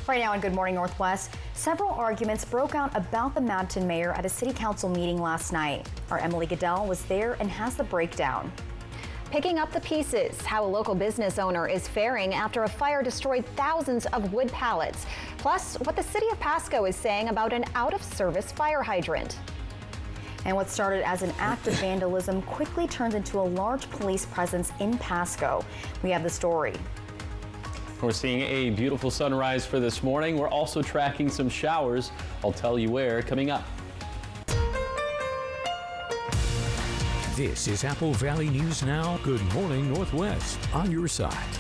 Right now on Good Morning Northwest, several arguments broke out about the Mabton mayor at a city council meeting last night. Our Emily Goodell was there and has the breakdown. Picking up the pieces, how a local business owner is faring after a fire destroyed thousands of wood pallets. Plus, what the city of Pasco is saying about an out-of-service fire hydrant. And what started as an act of vandalism quickly turned into a large police presence in Pasco. We have the story. We're seeing a beautiful sunrise for this morning. We're also tracking some showers. I'll tell you where coming up. This is Apple Valley News Now. Good morning, Northwest, on your side.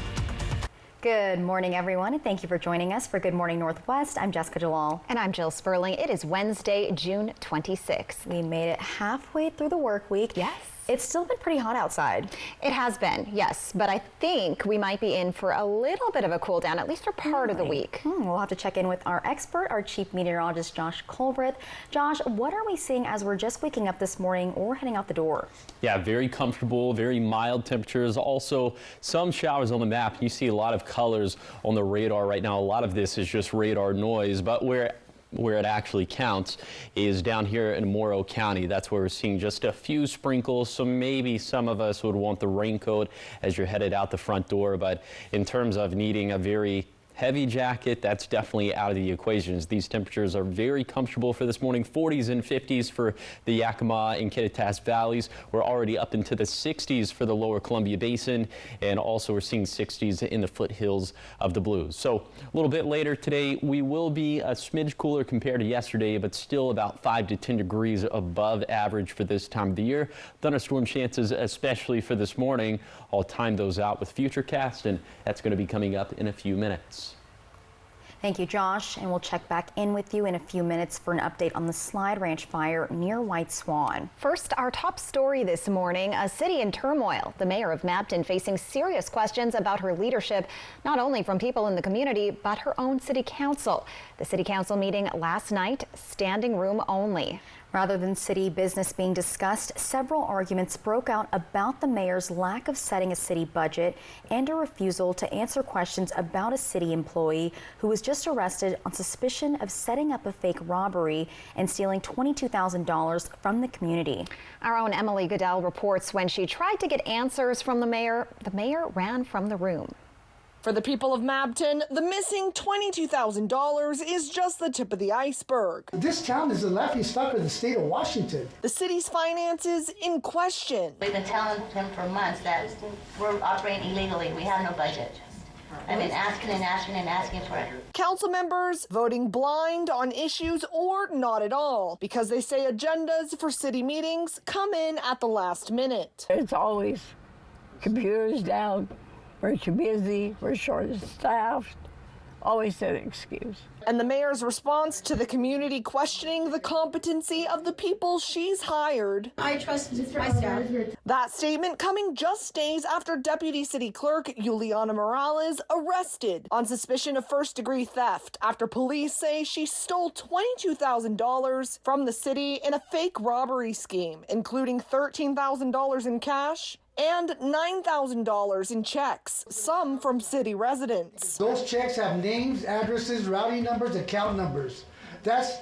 Good morning, everyone, and thank you for joining us for Good Morning Northwest. I'm Jessica Jalal. And I'm Jill Sperling. It is Wednesday, June 26th. We made it halfway through the work week. Yes. It's still been pretty hot outside. It has been, yes, but I think we might be in for a little bit of a cool down, at least for part of the week. We'll have to check in with our expert, our chief meteorologist, Josh Colbreth. Josh, what are we seeing as we're just waking up this morning or heading out the door? Yeah, very comfortable, very mild temperatures. Also, some showers on the map. You see a lot of colors on the radar right now. A lot of this is just radar noise, but where it actually counts is down here in Morrow County. That's where we're seeing just a few sprinkles, so maybe some of us would want the raincoat as you're headed out the front door, but in terms of needing a very heavy jacket, that's definitely out of the equations. These temperatures are very comfortable for this morning. 40s and 50s for the Yakima and Kittitas valleys. We're already up into the 60s for the lower Columbia Basin, and also we're seeing 60s in the foothills of the Blues. So a little bit later today, we will be a smidge cooler compared to yesterday, but still about 5 to 10 degrees above average for this time of the year. Thunderstorm chances, especially for this morning. I'll time those out with Futurecast, and that's going to be coming up in a few minutes. Thank you, Josh, and we'll check back in with you in a few minutes for an update on the Slide Ranch fire near White Swan. First, our top story this morning, a city in turmoil. The mayor of Mabton facing serious questions about her leadership, not only from people in the community, but her own city council. The city council meeting last night, standing room only. Rather than city business being discussed, several arguments broke out about the mayor's lack of setting a city budget and a refusal to answer questions about a city employee who was just arrested on suspicion of setting up a fake robbery and stealing $22,000 from the community. Our own Emily Goodell reports when she tried to get answers from the mayor ran from the room. For the people of Mabton, the missing $22,000 is just the tip of the iceberg. This town is a laughingstock of the state of Washington. The city's finances in question. We've been telling him for months that we're operating illegally. We have no budget. I've been asking and asking and asking for it. Council members voting blind on issues or not at all because they say agendas for city meetings come in at the last minute. It's always computers down. We're too busy, we're short-staffed, always an excuse. And the mayor's response to the community questioning the competency of the people she's hired. I trust my staff. That statement coming just days after Deputy City Clerk Juliana Morales arrested on suspicion of first-degree theft after police say she stole $22,000 from the city in a fake robbery scheme, including $13,000 in cash and $9,000 in checks, some from city residents. Those checks have names, addresses, routing numbers, account numbers. That's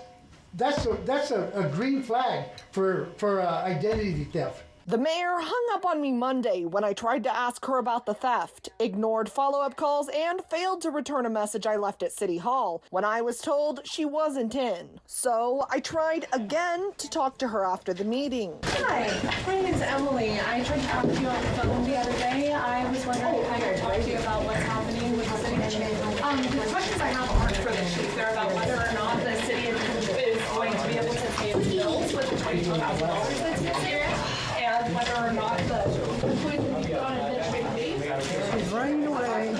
a green flag for identity theft. The mayor hung up on me Monday when I tried to ask her about the theft, ignored follow-up calls, and failed to return a message I left at City Hall when I was told she wasn't in. So I tried again to talk to her after the meeting. Hi, my name's Emily. I tried to talk to you on the phone the other day. I was wondering if I could talk to you about what's happening with the city. The questions I have aren't for the chief. They're about whether or not the city is going to be able to pay its bills with the $22,000 that's missing. And whether or not the employees will be put on administrative leave. She's running away.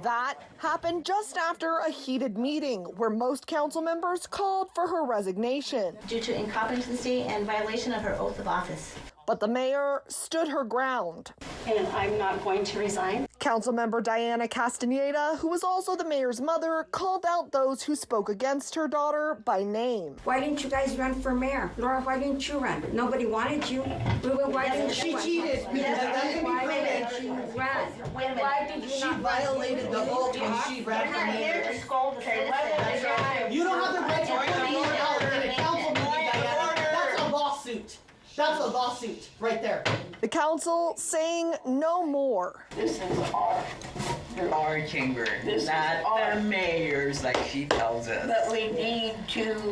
That happened just after a heated meeting where most council members called for her resignation. Due to incompetency and violation of her oath of office. But the mayor stood her ground. And I'm not going to resign. Councilmember Diana Castaneda, who was also the mayor's mother, called out those who spoke against her daughter by name. Why didn't you guys run for mayor? Laura, why didn't you run? Nobody wanted you. Why didn't she cheated? Why didn't you run? Wait a minute. Why did you she not violated the oath when she ran for mayor. We're not here to scold the citizens. council saying no more. This is our chamber, this not the mayor's like she tells us. But we need to,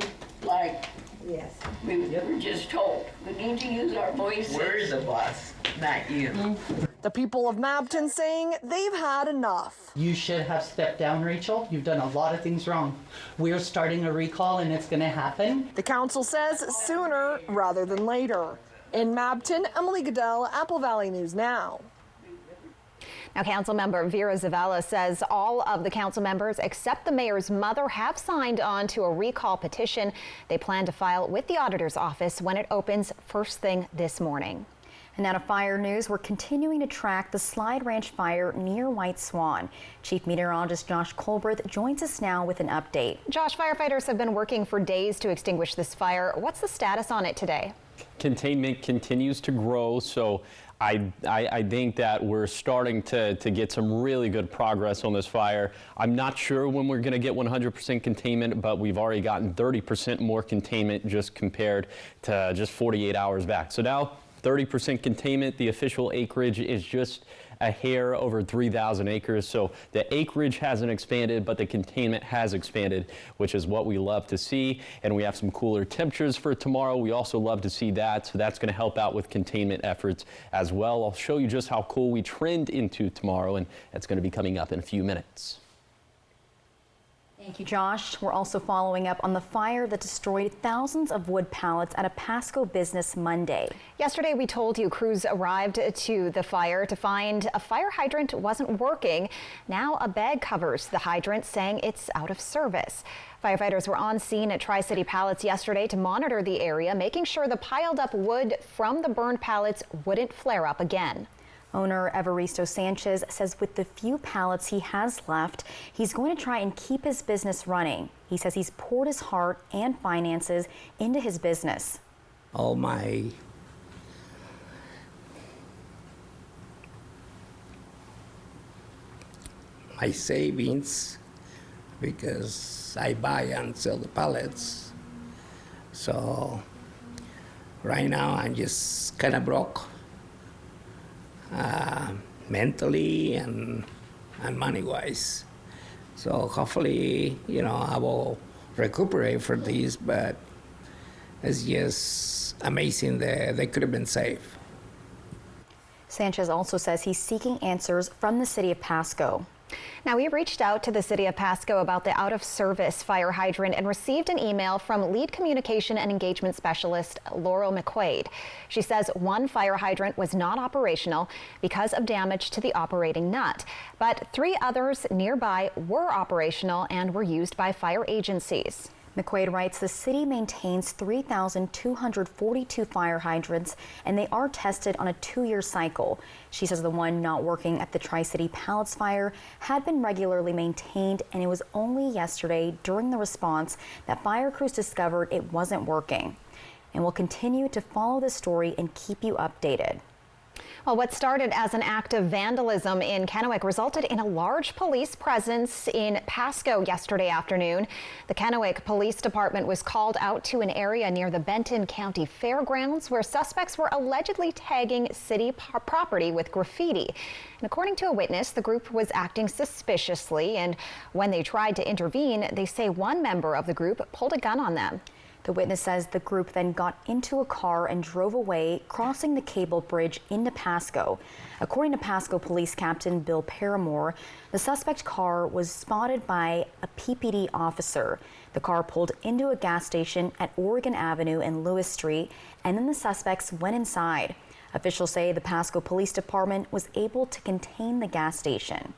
yes, we were just told, we need to use our voices. We're the boss, not you. The people of Mabton saying they've had enough. You should have stepped down, Rachel. You've done a lot of things wrong. We're starting a recall and it's going to happen. The council says sooner rather than later. In Mabton, Emily Goodell, Apple Valley News Now. Now, Councilmember Vera Zavala says all of the council members except the mayor's mother have signed on to a recall petition they plan to file with the auditor's office when it opens first thing this morning. And now to fire news, we're continuing to track the Slide Ranch fire near White Swan. Chief Meteorologist Josh Colberth joins us now with an update. Josh, firefighters have been working for days to extinguish this fire. What's the status on it today? Containment continues to grow, so I think that we're starting to get some really good progress on this fire. I'm not sure when we're going to get 100% containment, but we've already gotten 30% more containment just compared to just 48 hours back. So now 30% containment. The official acreage is just a hair over 3,000 acres. So the acreage hasn't expanded, but the containment has expanded, which is what we love to see. And we have some cooler temperatures for tomorrow. We also love to see that. So that's going to help out with containment efforts as well. I'll show you just how cool we trend into tomorrow, and that's going to be coming up in a few minutes. Thank you, Josh. We're also following up on the fire that destroyed thousands of wood pallets at a Pasco business Monday. Yesterday, we told you crews arrived to the fire to find a fire hydrant wasn't working. Now a bag covers the hydrant, saying it's out of service. Firefighters were on scene at Tri-City Pallets yesterday to monitor the area, making sure the piled up wood from the burned pallets wouldn't flare up again. Owner Evaristo Sanchez says with the few pallets he has left, he's going to try and keep his business running. He says he's poured his heart and finances into his business. All my savings, because I buy and sell the pallets. So right now I'm just kind of broke. Mentally and money-wise. So hopefully, I will recuperate for this, but it's just amazing that they could have been safe. Sanchez also says he's seeking answers from the city of Pasco. Now, we reached out to the city of Pasco about the out-of-service fire hydrant and received an email from lead communication and engagement specialist Laurel McQuaid. She says one fire hydrant was not operational because of damage to the operating nut, but 3 others nearby were operational and were used by fire agencies. McQuaid writes the city maintains 3,242 fire hydrants, and they are tested on a 2-year cycle. She says the one not working at the Tri-City Pallets fire had been regularly maintained, and it was only yesterday during the response that fire crews discovered it wasn't working. And we'll continue to follow this story and keep you updated. Well, what started as an act of vandalism in Kennewick resulted in a large police presence in Pasco yesterday afternoon. The Kennewick Police Department was called out to an area near the Benton County Fairgrounds where suspects were allegedly tagging city property with graffiti. And according to a witness, the group was acting suspiciously, and when they tried to intervene, they say one member of the group pulled a gun on them. The witness says the group then got into a car and drove away, crossing the cable bridge into Pasco. According to Pasco Police Captain Bill Paramore, the suspect car was spotted by a PPD officer. The car pulled into a gas station at Oregon Avenue and Lewis Street, and then the suspects went inside. Officials say the Pasco Police Department was able to contain the gas station.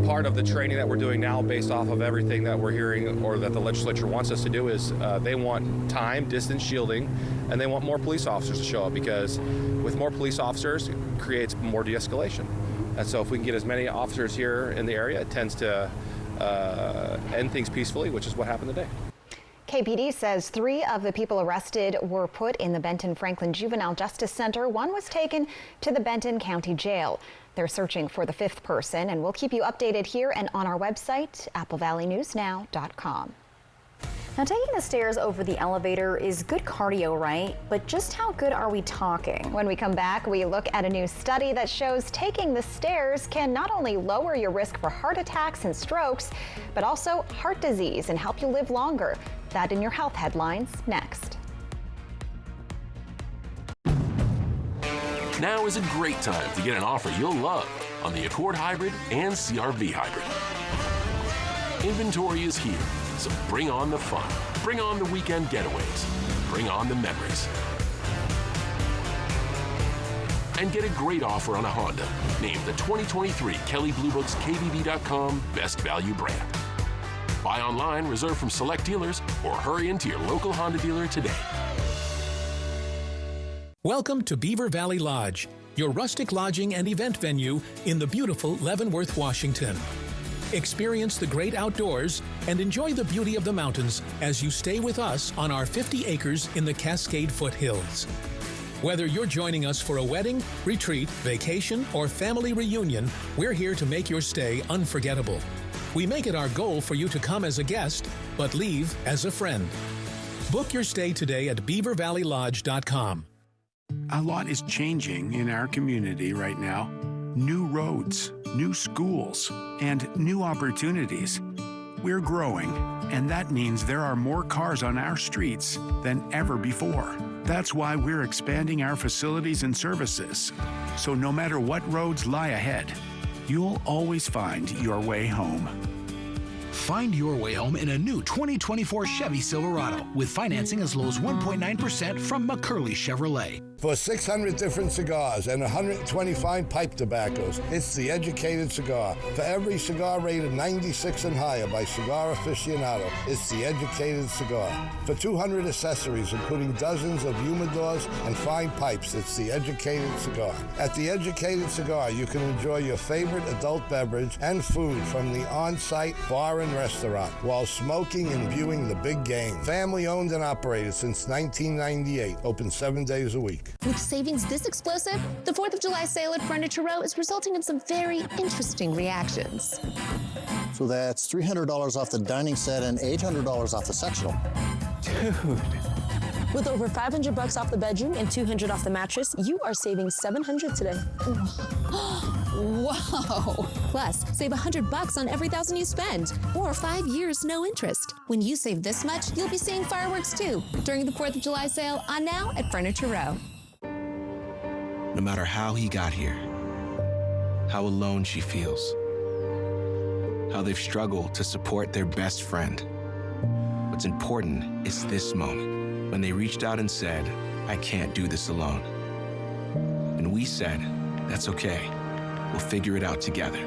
Part of the training that we're doing now, based off of everything that we're hearing or that the legislature wants us to do, is they want time, distance shielding, and they want more police officers to show up, because with more police officers, it creates more de-escalation. And so if we can get as many officers here in the area, it tends to end things peacefully, which is what happened today. KPD says 3 of the people arrested were put in the Benton Franklin Juvenile Justice Center. 1 was taken to the Benton County Jail. They're searching for the 5th person, and we'll keep you updated here and on our website, applevalleyNewsNow.com. Now, taking the stairs over the elevator is good cardio, right? But just how good are we talking? When we come back, we look at a new study that shows taking the stairs can not only lower your risk for heart attacks and strokes, but also heart disease and help you live longer. That in your health headlines next. Now is a great time to get an offer you'll love on the Accord Hybrid and CR-V Hybrid. Inventory is here, so bring on the fun. Bring on the weekend getaways. Bring on the memories. And get a great offer on a Honda, named the 2023 Kelley Blue Book's KBB.com Best Value Brand. Buy online, reserve from select dealers, or hurry into your local Honda dealer today. Welcome to Beaver Valley Lodge, your rustic lodging and event venue in the beautiful Leavenworth, Washington. Experience the great outdoors and enjoy the beauty of the mountains as you stay with us on our 50 acres in the Cascade Foothills. Whether you're joining us for a wedding, retreat, vacation, or family reunion, we're here to make your stay unforgettable. We make it our goal for you to come as a guest, but leave as a friend. Book your stay today at beavervalleylodge.com. A lot is changing in our community right now. New roads, new schools, and new opportunities. We're growing, and that means there are more cars on our streets than ever before. That's why we're expanding our facilities and services. So no matter what roads lie ahead, you'll always find your way home. Find your way home in a new 2024 Chevy Silverado with financing as low as 1.9% from McCurley Chevrolet. For 600 different cigars and 125 pipe tobaccos, it's The Educated Cigar. For every cigar rated 96 and higher by Cigar Aficionado, it's The Educated Cigar. For 200 accessories, including dozens of humidors and fine pipes, it's The Educated Cigar. At The Educated Cigar, you can enjoy your favorite adult beverage and food from the on-site bar and restaurant while smoking and viewing the big game. Family owned and operated since 1998, open 7 days a week. With savings this explosive, the 4th of July sale at Furniture Row is resulting in some very interesting reactions. So that's $300 off the dining set and $800 off the sectional. Dude. With over $500 off the bedroom and $200 off the mattress, you are saving $700 today. Whoa! Plus, save $100 on every $1,000 you spend, or 5 years, no interest. When you save this much, you'll be seeing fireworks too during the 4th of July sale on now at Furniture Row. No matter how he got here, how alone she feels, how they've struggled to support their best friend. What's important is this moment, when they reached out and said, "I can't do this alone." And we said, "That's okay. We'll figure it out together."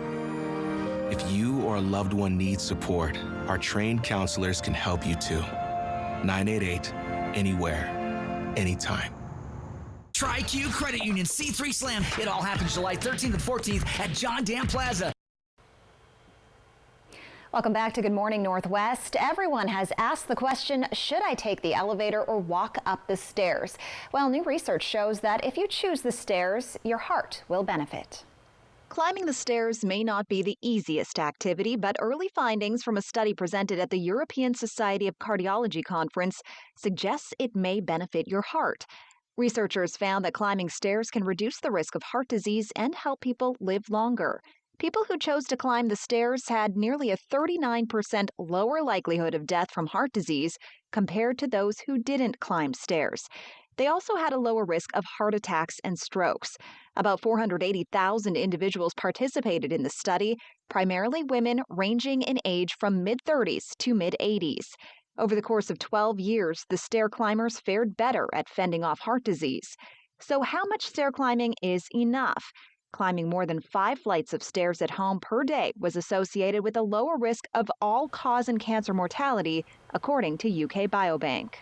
If you or a loved one needs support, our trained counselors can help you too. 988, anywhere, anytime. TriQ Credit Union C3 Slam. It all happens July 13th and 14th at John Dam Plaza. Welcome back to Good Morning Northwest. Everyone has asked the question, should I take the elevator or walk up the stairs? Well, new research shows that if you choose the stairs, your heart will benefit. Climbing the stairs may not be the easiest activity, but early findings from a study presented at the European Society of Cardiology conference suggests it may benefit your heart. Researchers found that climbing stairs can reduce the risk of heart disease and help people live longer. People who chose to climb the stairs had nearly a 39% lower likelihood of death from heart disease compared to those who didn't climb stairs. They also had a lower risk of heart attacks and strokes. About 480,000 individuals participated in the study, primarily women ranging in age from mid-30s to mid-80s. Over the course of 12 years, the stair climbers fared better at fending off heart disease. So how much stair climbing is enough? Climbing more than 5 flights of stairs at home per day was associated with a lower risk of all-cause and cancer mortality, according to UK Biobank.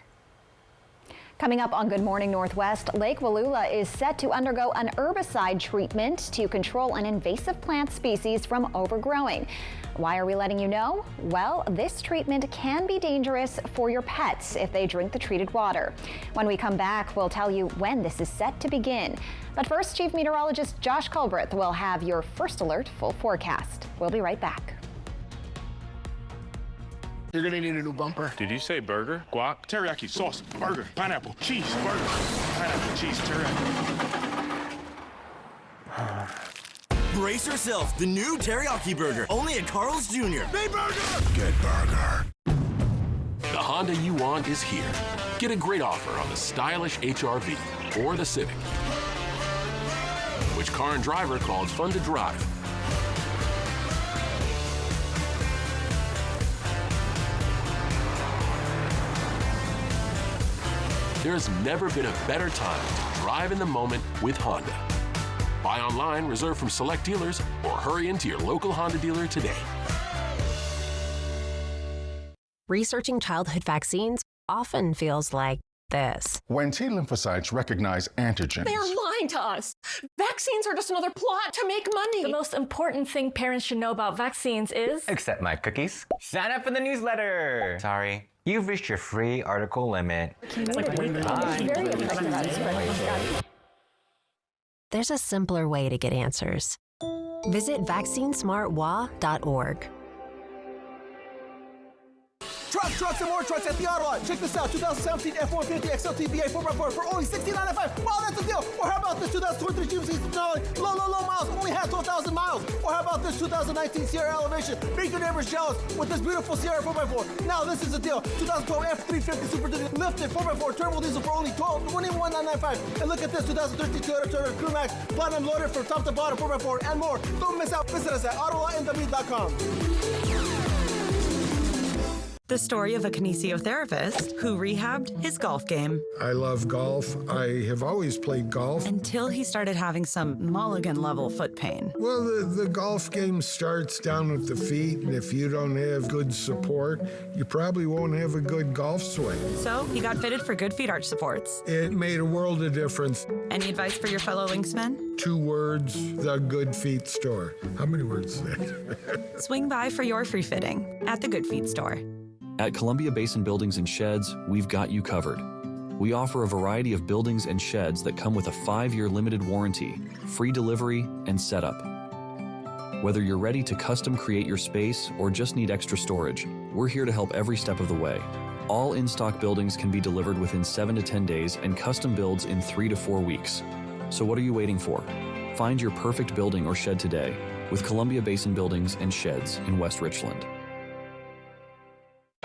Coming up on Good Morning Northwest, Lake Wallula is set to undergo an herbicide treatment to control an invasive plant species from overgrowing. Why are we letting you know? Well, this treatment can be dangerous for your pets if they drink the treated water. When we come back, we'll tell you when this is set to begin. But first, Chief Meteorologist Josh Culbreth will have your first alert full forecast. We'll be right back. You're gonna need a new bumper. Did you say burger? Guac? Teriyaki, sauce, burger, pineapple, cheese, burger, pineapple, cheese, teriyaki. Brace yourself, the new teriyaki burger, only at Carl's Jr. Big burger! Good burger. The Honda you want is here. Get a great offer on the stylish HR-V or the Civic. Which car and driver called fun to drive? There's never been a better time to drive in the moment with Honda. Buy online, reserve from select dealers, or hurry into your local Honda dealer today. Researching childhood vaccines often feels like this. When T lymphocytes recognize antigens. They are lying to us. Vaccines are just another plot to make money. The most important thing parents should know about vaccines is... Accept my cookies. Sign up for the newsletter. Sorry, you've reached your free article limit. There's a simpler way to get answers. Visit vaccinesmartwa.org. Trucks, and more trucks at the Auto Lot. Check this out, 2017 F-150 XLTBA 4x4 for only $69.95. Wow, that's a deal. Or how about this 2023 Jeep Denali, low miles, only had 12,000 miles. Or how about this 2019 Sierra Elevation? Make your neighbors jealous with this beautiful Sierra 4x4. Now this is a deal. 2012 F-350 Super Duty lifted 4x4 turbo diesel for only $21,995. And look at this 2013 Toyota Turner Crew Max Platinum loaded from top to bottom 4x4 and more. Don't miss out. Visit us at AutolotNW.com. The story of a kinesiotherapist who rehabbed his golf game. I love golf. I have always played golf. Until he started having some Mulligan-level foot pain. Well, the golf game starts down at the feet, and if you don't have good support, you probably won't have a good golf swing. So he got fitted for Good Feet arch supports. It made a world of difference. Any advice for your fellow linksmen? 2 words, the Good Feet store. How many words is that? Swing by for your free fitting at the Good Feet store. At Columbia Basin Buildings and Sheds, we've got you covered. We offer a variety of buildings and sheds that come with a 5-year limited warranty, free delivery, and setup. Whether you're ready to custom create your space or just need extra storage, we're here to help every step of the way. All in-stock buildings can be delivered within 7 to 10 days and custom builds in 3 to 4 weeks. So what are you waiting for? Find your perfect building or shed today with Columbia Basin Buildings and Sheds in West Richland.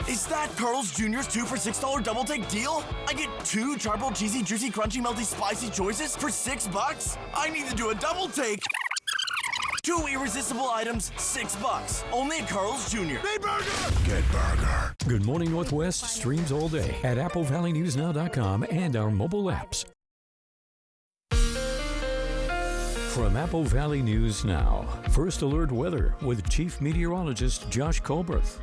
Is that Carl's Jr.'s 2 for $6 double take deal? I get 2 charcoal, cheesy, juicy, crunchy, melty, spicy choices for $6? I need to do a double take. 2 irresistible items, $6. Only at Carl's Jr. Big burger! Good burger. Good Morning Northwest streams all day at AppleValleyNewsNow.com and our mobile apps. From Apple Valley News Now, First Alert Weather with Chief Meteorologist Josh Colberth.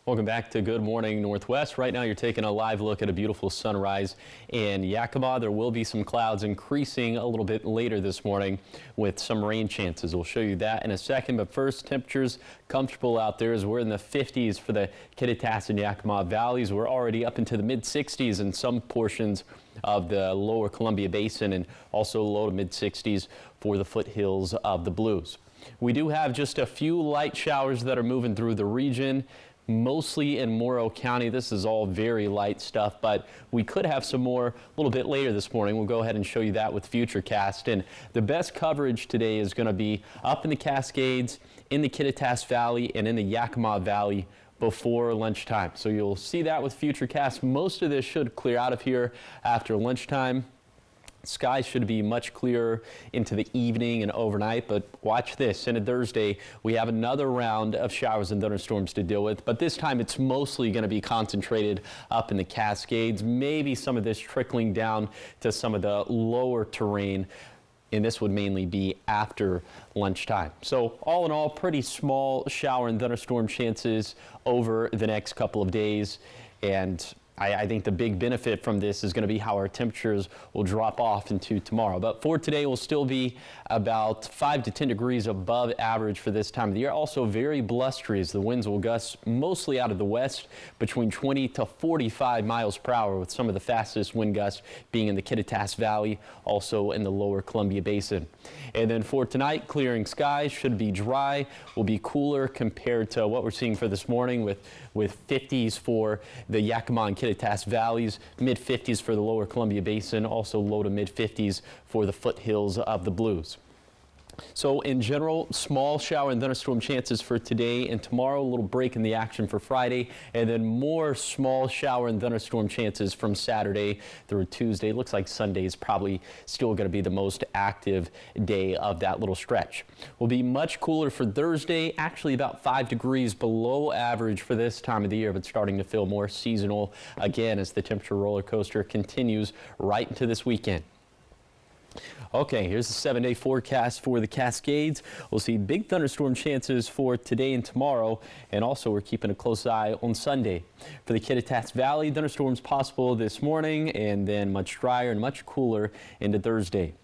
Welcome back to Good Morning Northwest. Right now you're taking a live look at a beautiful sunrise in Yakima. There will be some clouds increasing a little bit later this morning with some rain chances. We'll show you that in a second, but first, temperatures comfortable out there as we're in the 50s for the Kittitas and Yakima valleys. We're already up into the mid 60s in some portions of the lower Columbia Basin and also low to mid 60s for the foothills of the Blues. We do have just a few light showers that are moving through the region, mostly in Morrow County. This is all very light stuff, but we could have some more a little bit later this morning. We'll go ahead and show you that with Futurecast. And the best coverage today is going to be up in the Cascades, in the Kittitas Valley, and in the Yakima Valley before lunchtime. So you'll see that with Futurecast. Most of this should clear out of here after lunchtime. Skies should be much clearer into the evening and overnight, but watch this. Into Thursday, we have another round of showers and thunderstorms to deal with, but this time it's mostly going to be concentrated up in the Cascades, maybe some of this trickling down to some of the lower terrain, and this would mainly be after lunchtime. So all in all, pretty small shower and thunderstorm chances over the next couple of days, and I think the big benefit from this is going to be how our temperatures will drop off into tomorrow. But for today, we'll still be about 5 to 10 degrees above average for this time of the year. Also very blustery as the winds will gust mostly out of the west between 20 to 45 miles per hour, with some of the fastest wind gusts being in the Kittitas Valley, also in the lower Columbia Basin. And then for tonight, clearing skies, should be dry, will be cooler compared to what we're seeing for this morning with 50s for the Yakima and Kittitas Valleys, mid-50s for the lower Columbia Basin, also low to mid-50s for the foothills of the Blues. So in general, small shower and thunderstorm chances for today and tomorrow, a little break in the action for Friday, and then more small shower and thunderstorm chances from Saturday through Tuesday. Looks like Sunday is probably still going to be the most active day of that little stretch. Will be much cooler for Thursday, actually about 5 degrees below average for this time of the year, but starting to feel more seasonal again as the temperature roller coaster continues right into this weekend. Okay, here's the 7-day forecast for the Cascades. We'll see big thunderstorm chances for today and tomorrow, and also we're keeping a close eye on Sunday. For the Kittitas Valley, thunderstorms possible this morning, and then much drier and much cooler into Thursday.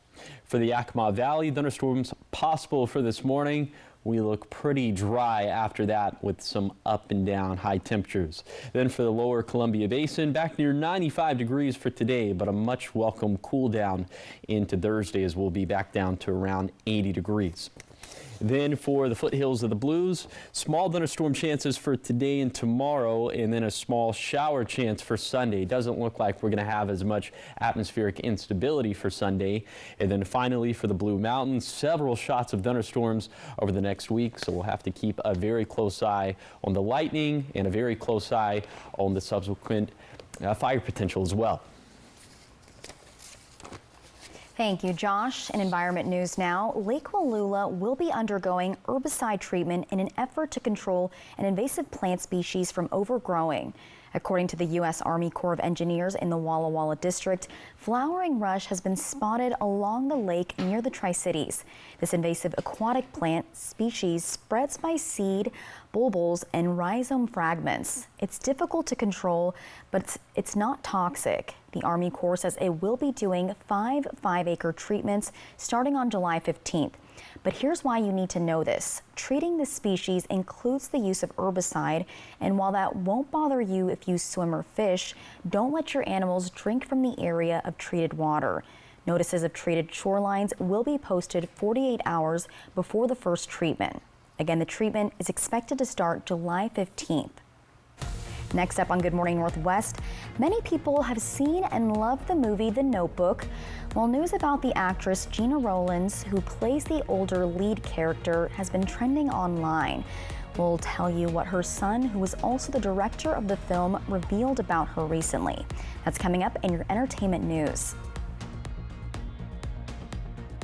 For the Yakima Valley, thunderstorms possible for this morning. We look pretty dry after that with some up and down high temperatures. Then for the lower Columbia Basin, back near 95 degrees for today, but a much welcome cool down into Thursday as we'll be back down to around 80 degrees. Then for the foothills of the Blues, small thunderstorm chances for today and tomorrow, and then a small shower chance for Sunday. Doesn't look like we're going to have as much atmospheric instability for Sunday. And then finally for the Blue Mountains, several shots of thunderstorms over the next week, so we'll have to keep a very close eye on the lightning and a very close eye on the subsequent fire potential as well. Thank you, Josh. In Environment News now, Lake Wallula will be undergoing herbicide treatment in an effort to control an invasive plant species from overgrowing. According to the U.S. Army Corps of Engineers in the Walla Walla District, flowering rush has been spotted along the lake near the Tri-Cities. This invasive aquatic plant species spreads by seed, bulbils, and rhizome fragments. It's difficult to control, but it's not toxic. The Army Corps says it will be doing 5 5-acre treatments starting on July 15th. But here's why you need to know this. Treating this species includes the use of herbicide, and while that won't bother you if you swim or fish, don't let your animals drink from the area of treated water. Notices of treated shorelines will be posted 48 hours before the first treatment. Again, the treatment is expected to start July 15th. Next up on Good Morning Northwest, many people have seen and loved the movie The Notebook. While news about the actress Gina Rowlands, who plays the older lead character, has been trending online. We'll tell you what her son, who was also the director of the film, revealed about her recently. That's coming up in your entertainment news.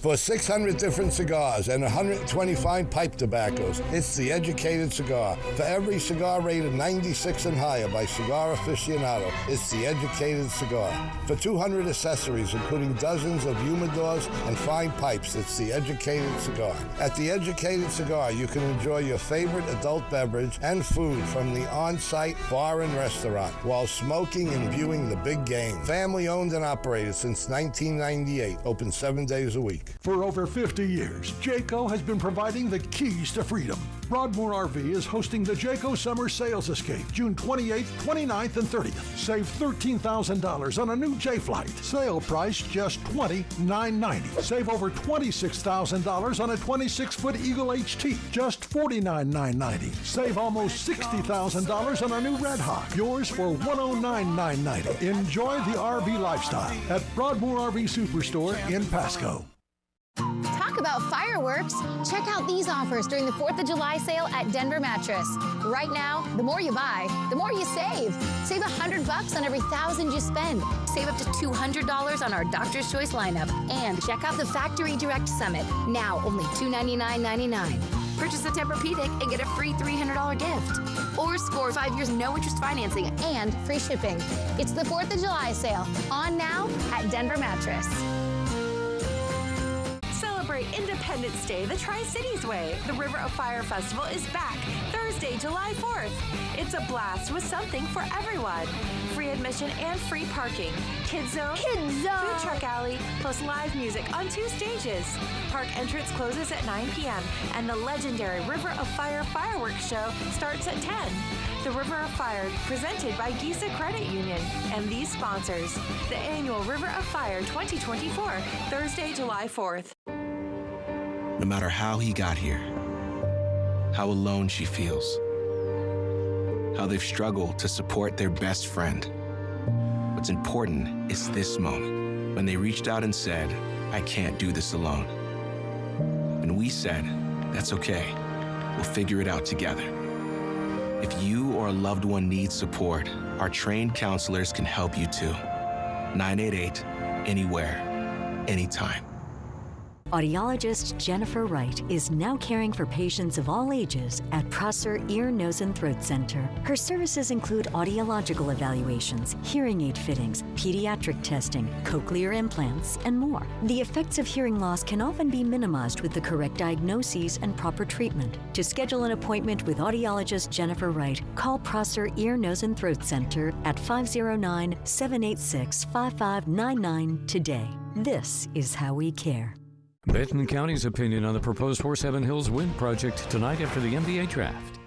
For 600 different cigars and 125 pipe tobaccos, it's The Educated Cigar. For every cigar rated 96 and higher by Cigar Aficionado, it's The Educated Cigar. For 200 accessories, including dozens of humidors and fine pipes, it's The Educated Cigar. At The Educated Cigar, you can enjoy your favorite adult beverage and food from the on-site bar and restaurant while smoking and viewing the big game. Family owned and operated since 1998, open 7 days a week. For over 50 years, Jayco has been providing the keys to freedom. Broadmoor RV is hosting the Jayco Summer Sales Escape, June 28th, 29th, and 30th. Save $13,000 on a new J-Flight. Sale price just $29.90. Save over $26,000 on a 26-foot Eagle HT, just $49,990. Save almost $60,000 on a new Red Hawk, yours for $109,990. Enjoy the RV lifestyle at Broadmoor RV Superstore in Pasco. Talk about fireworks. Check out these offers during the 4th of July sale at Denver Mattress. Right now, the more you buy, the more you save. Save $100 on every $1,000 you spend. Save up to $200 on our Doctor's Choice lineup. And check out the Factory Direct Summit. Now only $299.99. Purchase a Tempur-Pedic and get a free $300 gift. Or score 5 years no interest financing and free shipping. It's the 4th of July sale. On now at Denver Mattress. Celebrate Independence Day the Tri-Cities way. The River of Fire Festival is back Thursday, July 4th. It's a blast with something for everyone. Free admission and free parking. Kids Zone, Food Truck Alley, plus live music on 2 stages. Park entrance closes at 9 p.m. and the legendary River of Fire fireworks show starts at 10. The River of Fire, presented by Giza Credit Union and these sponsors. The annual River of Fire 2024, Thursday, July 4th. No matter how he got here, how alone she feels, how they've struggled to support their best friend. What's important is this moment, when they reached out and said, I can't do this alone. And we said, that's okay, we'll figure it out together. If you or a loved one needs support, our trained counselors can help you too. 988, anywhere, anytime. Audiologist Jennifer Wright is now caring for patients of all ages at Prosser Ear, Nose, and Throat Center. Her services include audiological evaluations, hearing aid fittings, pediatric testing, cochlear implants, and more. The effects of hearing loss can often be minimized with the correct diagnoses and proper treatment. To schedule an appointment with audiologist Jennifer Wright, call Prosser Ear, Nose, and Throat Center at 509-786-5599 today. This is how we care. Benton County's opinion on the proposed Horse Heaven Hills Wind project tonight after the NBA draft.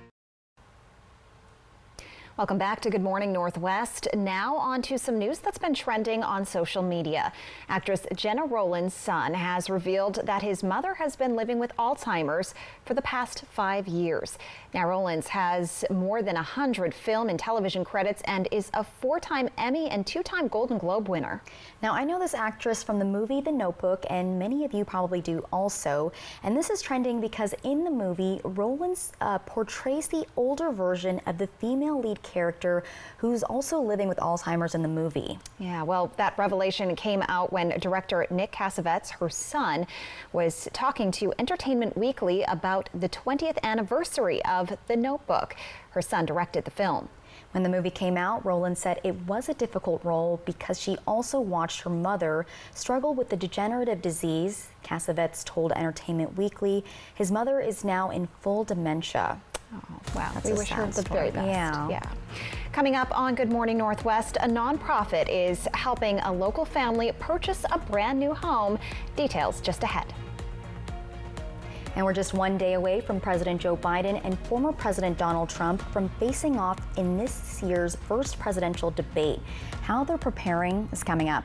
Welcome back to Good Morning Northwest. Now on to some news that's been trending on social media. Actress Jenna Rowland's son has revealed that his mother has been living with Alzheimer's for the past 5 years. Now Rowland's has more than 100 film and television credits and is a 4-time Emmy and 2-time Golden Globe winner. Now I know this actress from the movie The Notebook, and many of you probably do also. And this is trending because in the movie, Rowland's portrays the older version of the female lead character who's also living with Alzheimer's in the movie. Yeah, well, that revelation came out when director Nick Cassavetes, her son, was talking to Entertainment Weekly about the 20th anniversary of The Notebook. Her son directed the film. When the movie came out, Rowland said it was a difficult role because she also watched her mother struggle with the degenerative disease. Cassavetes told Entertainment Weekly his mother is now in full dementia. Oh, wow. That's we a wish her sad the story. very best. Yeah. Coming up on Good Morning Northwest, a nonprofit is helping a local family purchase a brand new home. Details just ahead. And we're just 1 day away from President Joe Biden and former President Donald Trump from facing off in this year's first presidential debate. How they're preparing is coming up.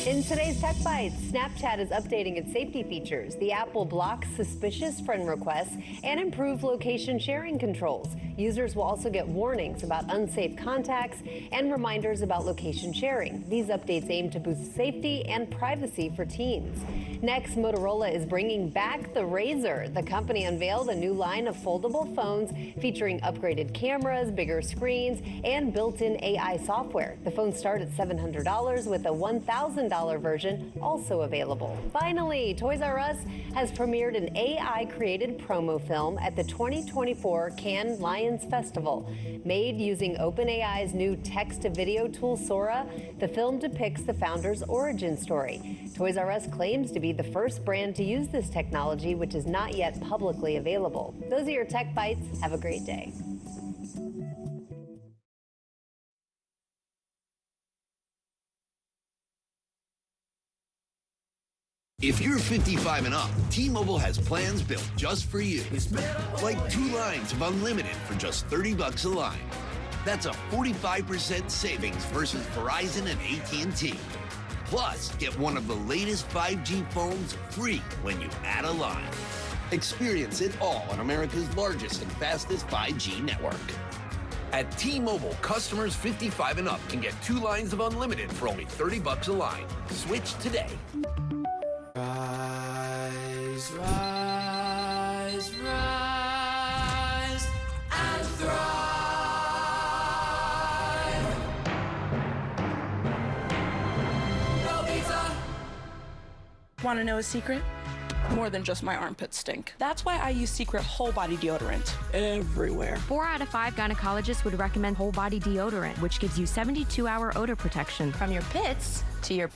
In today's Tech Bites, Snapchat is updating its safety features. The app will block suspicious friend requests and improve location sharing controls. Users will also get warnings about unsafe contacts and reminders about location sharing. These updates aim to boost safety and privacy for teens. Next, Motorola is bringing back the Razr. The company unveiled a new line of foldable phones featuring upgraded cameras, bigger screens, and built-in AI software. The phones start at $700 with a $1,000 version also available. Finally, Toys R Us has premiered an AI-created promo film at the 2024 Cannes Lions Festival. Made using OpenAI's new text-to-video tool Sora, the film depicts the founder's origin story. Toys R Us claims to be the first brand to use this technology, which is not yet publicly available. Those are your Tech Bites. Have a great day. If you're 55 and up, T-Mobile has plans built just for you. Like 2 lines of unlimited for just $30 a line. That's a 45% savings versus Verizon and AT&T. Plus, get one of the latest 5G phones free when you add a line. Experience it all on America's largest and fastest 5G network. At T-Mobile, customers 55 and up can get 2 lines of unlimited for only $30 a line. Switch today. Rise, rise, rise, and thrive. Want to know a secret? More than just my armpits stink. That's why I use Secret Whole Body Deodorant everywhere. 4 out of 5 gynecologists would recommend Whole Body Deodorant, which gives you 72-hour odor protection from your pits to your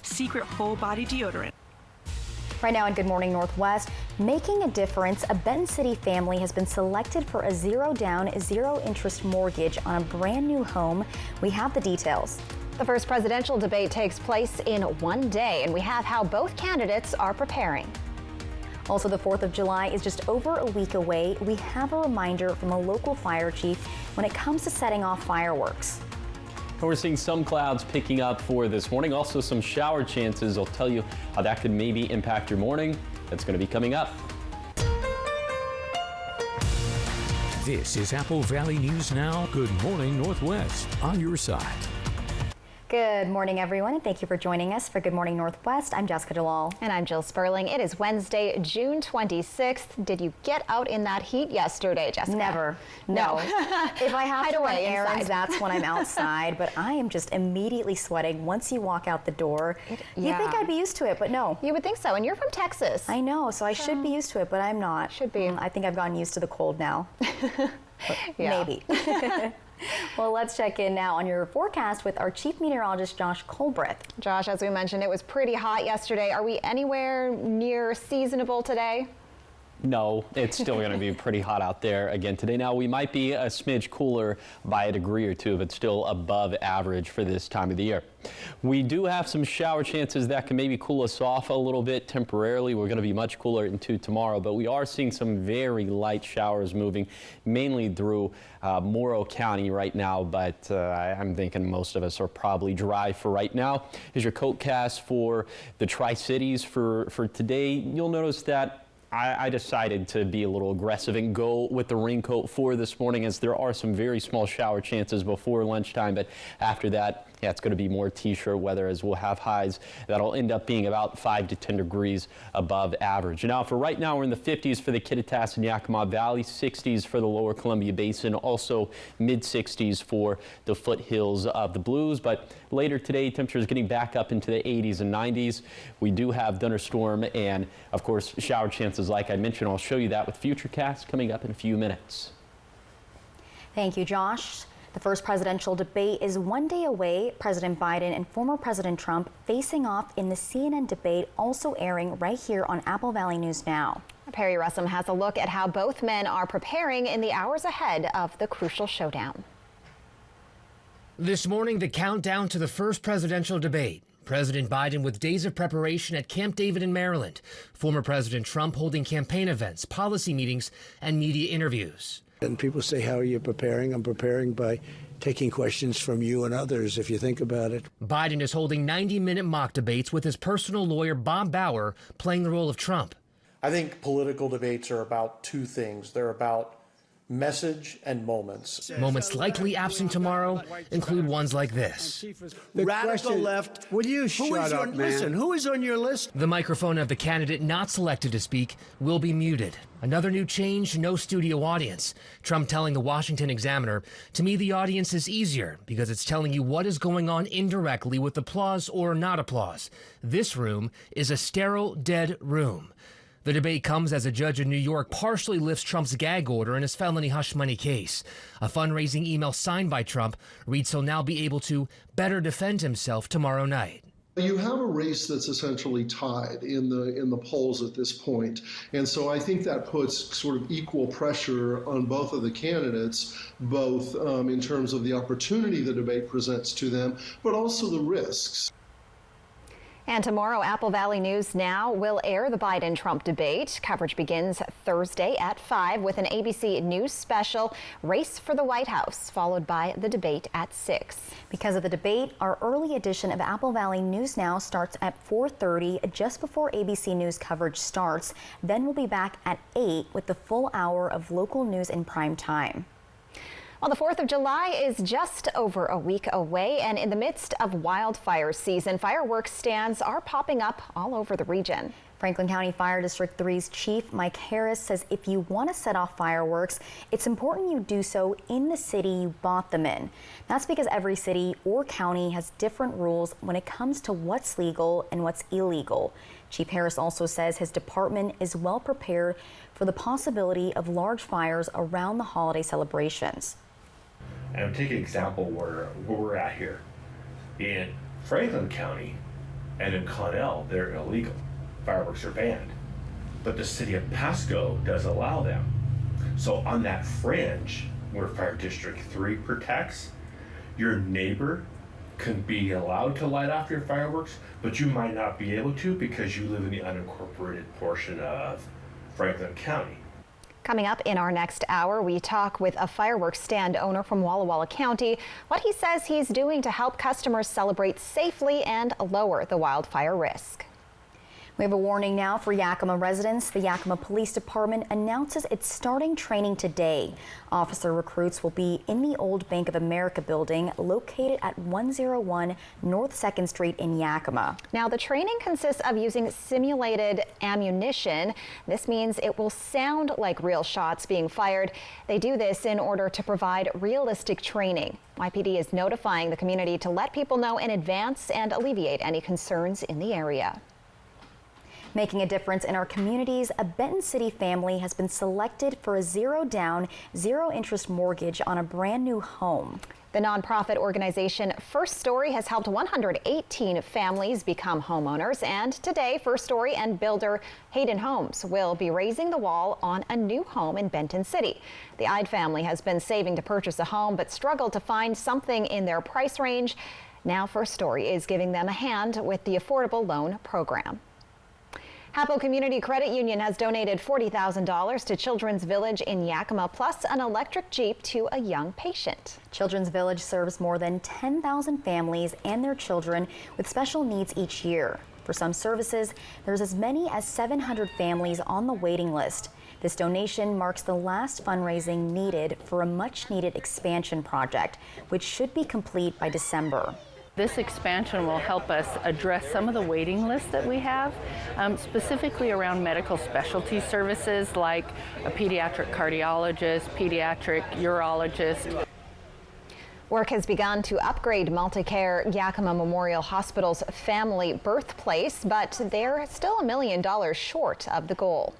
Secret Whole Body Deodorant. Right now in Good Morning Northwest, making a difference, a Benton City family has been selected for a zero-down, zero-interest mortgage on a brand new home. We have the details. The first presidential debate takes place in one day, and we have how both candidates are preparing. Also, the 4th of July is just over a week away. We have a reminder from a local fire chief when it comes to setting off fireworks. We're seeing some clouds picking up for this morning. Also some shower chances. I'll tell you how that could maybe impact your morning. That's going to be coming up. This is Apple Valley News Now. Good morning, Northwest, on your side. Good morning, everyone, and thank you for joining us for Good Morning Northwest. I'm Jessica Jalal. And I'm Jill Sperling. It is Wednesday, June 26th. Did you get out in that heat yesterday, Jessica? Never. No. If I have to run errands, that's when I'm outside, but I am just immediately sweating once you walk out the door. You think I'd be used to it, but no. You would think so, and you're from Texas. I know, so I should be used to it, but I'm not. Should be. I think I've gotten used to the cold now. Maybe. Well, let's check in now on your forecast with our chief meteorologist, Josh Colbreth. Josh, as we mentioned, it was pretty hot yesterday. Are we anywhere near seasonable today? No, it's still going to be pretty hot out there again today. Now, we might be a smidge cooler by a degree or two, but still above average for this time of the year. We do have some shower chances that can maybe cool us off a little bit temporarily. We're going to be much cooler into tomorrow, but we are seeing some very light showers moving mainly through Morrow County right now, but I'm thinking most of us are probably dry for right now. Here's your coat cast for the Tri-Cities for today. You'll notice that I decided to be a little aggressive and go with the raincoat for this morning, as there are some very small shower chances before lunchtime, but after that, yeah, it's going to be more t-shirt weather, as we'll have highs that'll end up being about 5 to 10 degrees above average. Now, for right now, we're in the 50s for the Kittitas and Yakima Valley, 60s for the lower Columbia Basin, also mid-60s for the foothills of the Blues. But later today, temperatures getting back up into the 80s and 90s. We do have thunderstorm and, of course, shower chances like I mentioned. I'll show you that with Futurecast coming up in a few minutes. Thank you, Josh. The first presidential debate is one day away. President Biden and former President Trump facing off in the CNN debate, also airing right here on Apple Valley News Now. Perry Russum has a look at how both men are preparing in the hours ahead of the crucial showdown. This morning, the countdown to the first presidential debate. President Biden with days of preparation at Camp David in Maryland. Former President Trump holding campaign events, policy meetings, and media interviews. And people say, how are you preparing? I'm preparing by taking questions from you and others, if you think about it. Biden is holding 90-minute mock debates with his personal lawyer, Bob Bauer, playing the role of Trump. I think political debates are about two things. They're about message and moments. Moments likely absent tomorrow include ones like this. The radical left. Will you shut up, man? Listen, who is on your list? The microphone of the candidate not selected to speak will be muted. Another new change, no studio audience. Trump telling the Washington Examiner, "To me, the audience is easier because it's telling you what is going on indirectly with applause or not applause. This room is a sterile, dead room." The debate comes as a judge in New York partially lifts Trump's gag order in his felony hush money case. A fundraising email signed by Trump reads he'll now be able to better defend himself tomorrow night. You have a race that's essentially tied in the polls at this point. And so I think that puts sort of equal pressure on both of the candidates, both in terms of the opportunity the debate presents to them, but also the risks. And tomorrow, Apple Valley News Now will air the Biden-Trump debate. Coverage begins Thursday at 5 with an ABC News special, Race for the White House, followed by the debate at 6. Because of the debate, our early edition of Apple Valley News Now starts at 4:30, just before ABC News coverage starts. Then we'll be back at 8 with the full hour of local news in prime time. Well, the 4th of July is just over a week away, and in the midst of wildfire season, fireworks stands are popping up all over the region. Franklin County Fire District 3's Chief Mike Harris says if you want to set off fireworks, it's important you do so in the city you bought them in. That's because every city or county has different rules when it comes to what's legal and what's illegal. Chief Harris also says his department is well prepared for the possibility of large fires around the holiday celebrations. And take an example where we're at here. In Franklin County and in Connell, they're illegal. fireworks are banned. But the city of Pasco does allow them. So on that fringe where Fire District 3 protects, your neighbor can be allowed to light off your fireworks, but you might not be able to because you live in the unincorporated portion of Franklin County. Coming up in our next hour, we talk with a fireworks stand owner from Walla Walla County, what he says he's doing to help customers celebrate safely and lower the wildfire risk. We have a warning now for Yakima residents. The Yakima Police Department announces it's starting training today. Officer recruits will be in the old Bank of America building located at 101 North 2nd Street in Yakima. Now, the training consists of using simulated ammunition. This means it will sound like real shots being fired. They do this in order to provide realistic training. YPD is notifying the community to let people know in advance and alleviate any concerns in the area. Making a difference in our communities, a Benton City family has been selected for a zero-down, zero-interest mortgage on a brand new home. The nonprofit organization First Story has helped 118 families become homeowners, and today First Story and builder Hayden Homes will be raising the wall on a new home in Benton City. The Ide family has been saving to purchase a home but struggled to find something in their price range. Now First Story is giving them a hand with the affordable loan program. Hapo Community Credit Union has donated $40,000 to Children's Village in Yakima, plus an electric Jeep to a young patient. Children's Village serves more than 10,000 families and their children with special needs each year. For some services, there's as many as 700 families on the waiting list. This donation marks the last fundraising needed for a much-needed expansion project, which should be complete by December. This expansion will help us address some of the waiting lists that we have, specifically around medical specialty services like a pediatric cardiologist, pediatric urologist. Work has begun to upgrade Multicare Yakima Memorial Hospital's family birthplace, but they're still $1 million short of the goal.